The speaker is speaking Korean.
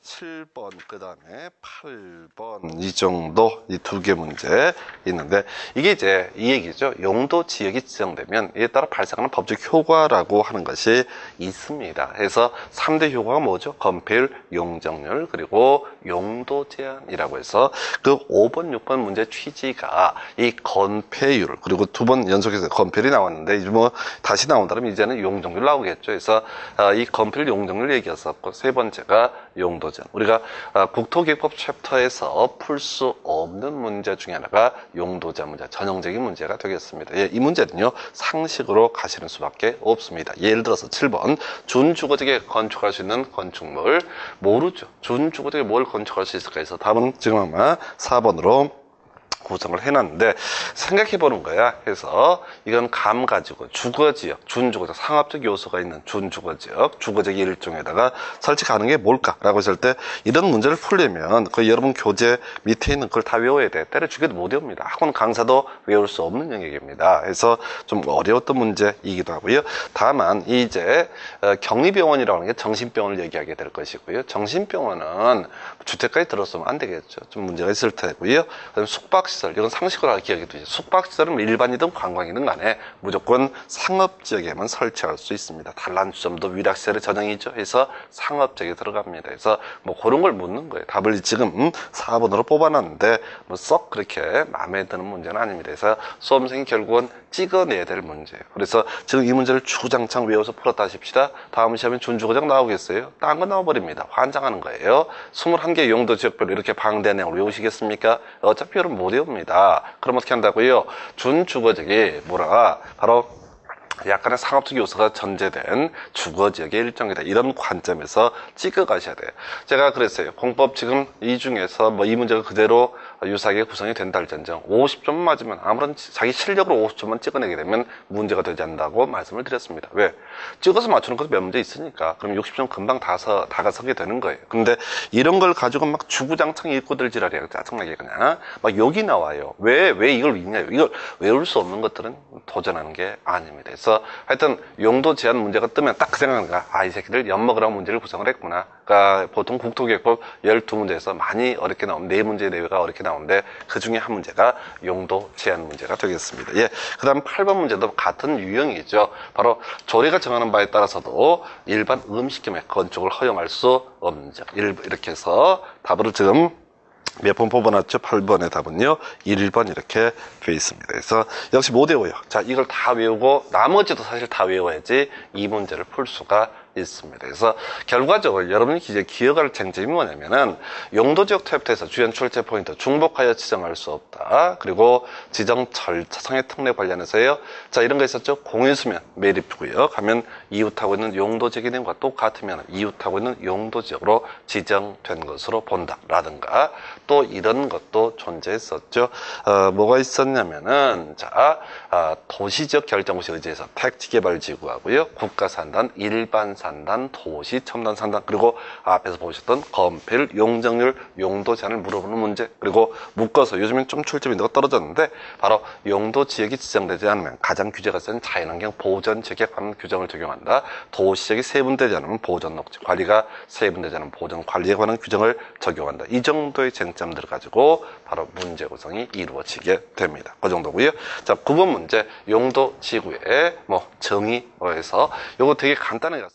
7번, 그 다음에 8번, 이 정도, 이 두 개 문제 있는데, 이게 이제 이 얘기죠. 용도 지역이 지정되면 이에 따라 발생하는 법적 효과라고 하는 것이 있습니다. 그래서 3대 효과가 뭐죠? 건폐율, 용적률, 그리고 용도 제한이라고 해서 그 5번, 6번 문제 취지가 이 건폐율, 그리고 두 번 연속해서 건폐율이 나왔는데, 이제 뭐 다시 나온다면 이제는 용적률 나오겠죠. 그래서 이 건폐율, 용적률 얘기였었고, 세 번째가 용도 제한. 우리가 국토기획법 챕터에서 풀 수 없는 문제 중에 하나가 용도 제한 문제, 전형적인 문제가 되겠습니다. 예, 이 문제는요, 상식으로 가시는 수밖에 없습니다. 예를 들어서 7번, 준주거지역에 건축할 수 있는 건축물, 모르죠. 준주거지역에 뭘 건축할 수 있을까 해서 답은 지금 아마 4번으로 구성을 해놨는데, 생각해보는 거야. 그래서 이건 감 가지고 주거지역, 준주거지역, 상업적 요소가 있는 준주거지역, 주거지역 일종에다가 설치 가능한 게 뭘까라고 했을 때, 이런 문제를 풀려면 그 여러분 교재 밑에 있는 걸 다 외워야 돼. 때려 죽여도 못 외웁니다. 학원 강사도 외울 수 없는 영역입니다. 그래서 좀 어려웠던 문제이기도 하고요. 다만 이제 격리병원이라고 하는 게 정신병원을 얘기하게 될 것이고요. 정신병원은 주택까지 들었으면 안 되겠죠. 좀 문제가 있을 테고요. 그다음에 숙박시설, 이건 상식으로 기억해도 되죠. 숙박시설은 일반이든 관광이든 간에 무조건 상업지역에만 설치할 수 있습니다. 단란주점도 위락시설의 전형이죠. 해서 상업지역에 들어갑니다. 그래서 뭐 그런 걸 묻는 거예요. 답을 지금 4번으로 뽑아놨는데 뭐 썩 그렇게 마음에 드는 문제는 아닙니다. 그래서 수험생이 결국은 찍어내야 될 문제예요. 그래서 지금 이 문제를 주구장창 외워서 풀었다 하십시다. 다음 시험에 준주거지역 나오겠어요? 딴 거 나와버립니다. 환장하는 거예요. 21개 용도지역별로 이렇게 방대한 내용을 외우시겠습니까? 어차피 여러분 못 외웁니다. 그럼 어떻게 한다고요? 준주거지역이 뭐라? 바로 약간의 상업적 요소가 전제된 주거지역의 일종이다. 이런 관점에서 찍어 가셔야 돼요. 제가 그랬어요. 공법 지금 이 중에서 뭐 이 문제가 그대로 유사하게 구성이 된다 할지언정 50점 맞으면 아무런 자기 실력으로 50점만 찍어내게 되면 문제가 되지 않는다고 말씀을 드렸습니다. 왜? 찍어서 맞추는 것도 몇 문제 있으니까. 그럼 60점 금방 다가서게 되는 거예요. 근데 이런 걸 가지고 막 주구장창 읽고들 지랄이야. 짜증나게 그냥. 막 욕이 나와요. 왜 이걸 읽냐요. 이걸 외울 수 없는 것들은 도전하는 게 아닙니다. 그래서 하여튼 용도 제한 문제가 뜨면 딱 그 생각하는 거야. 아, 이 새끼들 엿먹으라고 문제를 구성을 했구나. 그러니까 보통 국토기획법 12문제에서 많이 어렵게 나오는 4문제 내외가 어렵게 나오는데 그 중에 한 문제가 용도 제한 문제가 되겠습니다. 예. 그 다음 8번 문제도 같은 유형이죠. 바로 조례가 정하는 바에 따라서도 일반 음식점의 건축을 허용할 수 없는 점. 이렇게 해서 답을 지금 몇 번 뽑아놨죠? 8번의 답은요 1번 이렇게 되어 있습니다. 그래서 역시 못 외워요. 자, 이걸 다 외우고 나머지도 사실 다 외워야지 이 문제를 풀 수가 있습니다. 그래서 결과적으로 여러분이 이제 기억할 쟁점이 뭐냐면은 용도지역 탭에서 주연 출제 포인트 중복하여 지정할 수 없다. 그리고 지정 절차상의 특례 관련해서요. 자, 이런 거 있었죠. 공유수면 매립구역 하면 이웃하고 있는 용도지역의 내용과 똑같으면 이웃하고 있는 용도지역으로 지정된 것으로 본다라든가 또 이런 것도 존재했었죠. 뭐가 있었냐면은 자, 도시지역 결정구시 의지에서 택지개발지구하고요. 국가산단, 일반산단, 도시, 첨단산단, 그리고 앞에서 보셨던 건폐율, 용적률, 용도 제한을 물어보는 문제, 그리고 묶어서 요즘엔 좀 출제빈도가 떨어졌는데 바로 용도지역이 지정되지 않으면 가장 규제가 센 자연환경 보전지역에 관한 규정을 적용한다. 도시지역이 세분되지 않으면 보전녹지, 관리가 세분되지 않으면 보전관리에 관한 규정을 적용한다. 이 정도의 쟁점들을 가지고 바로 문제 구성이 이루어지게 됩니다. 그 정도고요. 자, 9번 문제 용도지구의 뭐 정의에서 요거 되게 간단하게